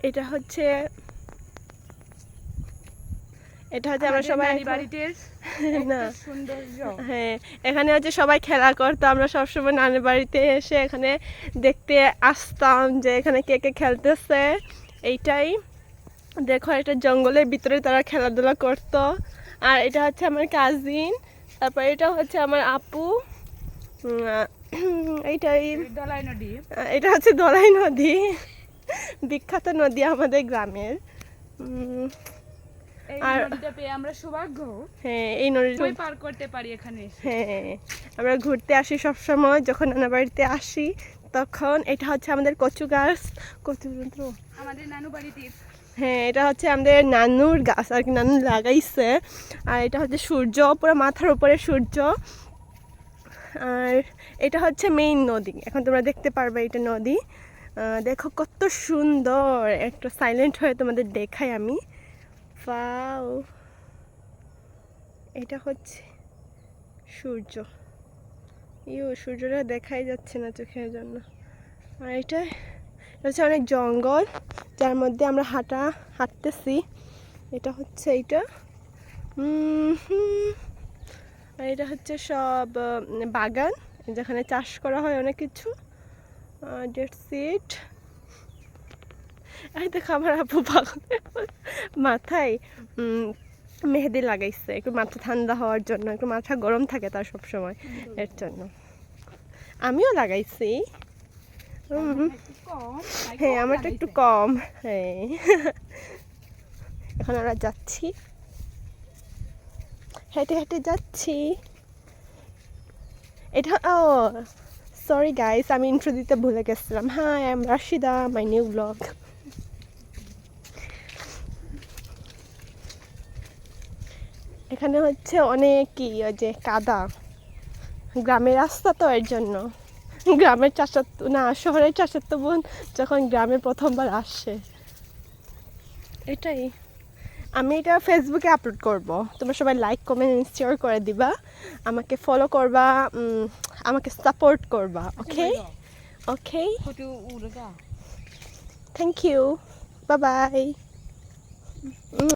এটা হচ্ছে আমরা সবাই না হ্যাঁ এখানে হচ্ছে সবাই খেলা করতো আমরা সবসময় নানির বাড়িতে এসে এখানে দেখতে আসতাম যে এখানে কে কে খেলতেছে এইটাই দেখো এটা জঙ্গলের ভিতরে তারা খেলাধুলা করতো আর এটা হচ্ছে আমার কাজিন তারপর এটা হচ্ছে আমার আপু এইটাই এটা হচ্ছে দলাই নদী বিখ্যাত নদী আমাদের গ্রামের আর নদীটা পেয়ে আমরা সৌভাগ্য হ্যাঁ এই নদীটা পার করতে পারি এখানে হ্যাঁ আমরা ঘুরতে আসি সব সময় যখন নানা বাড়িতে আসি তখন এটা হচ্ছে আমাদের কচু গাছ আমাদের নানু বাড়িতে হ্যাঁ এটা হচ্ছে আমাদের নানুর গাছ আর কি নানু লাগাইছে আর এটা হচ্ছে সূর্য পুরো মাথার উপরে সূর্য আর এটা হচ্ছে মেইন নদী এখন তোমরা দেখতে পারবে এটা নদী দেখো কত সুন্দর একটু সাইলেন্ট হয়ে তোমাদের দেখাই আমি ওয়াও এটা হচ্ছে সূর্য সূর্যটা দেখাই যাচ্ছে না চোখের জন্য আর এটা হচ্ছে অনেক জঙ্গল যার মধ্যে আমরা হাঁটতেছি এটা হচ্ছে এইটা আর এটা হচ্ছে সব বাগান যেখানে চাষ করা হয় অনেক কিছু দ্যাটস ইট এই দেখো আমার আপু মাথায় মেহেদি লাগাইছে একটু মাথা ঠান্ডা হওয়ার জন্য একটু মাথা গরম থাকে তার সব সময় এর জন্য আমিও লাগাইছি হ্যাঁ আমারটা একটু কম হ্যাঁ এখন আমরা যাচ্ছি হেঁটে হেঁটে যাচ্ছি এটা ও সরি গাইস আমি ইন্ট্রো দিতে ভুলে গেছিলাম hi I am Rashida my new blog এখানে হচ্ছে অনেক কি ওই যে কাদা গ্রামের রাস্তা তো এর জন্য গ্রামের চাচাতো না শহরের চাচাতো বোন যখন গ্রামে প্রথমবার আসে এটাই আমি এটা ফেসবুকে আপলোড করব তোমরা সবাই লাইক কমেন্ট শেয়ার করে দিবা আমাকে ফলো করবা আমাকে সাপোর্ট করবা okay okay thank you bye by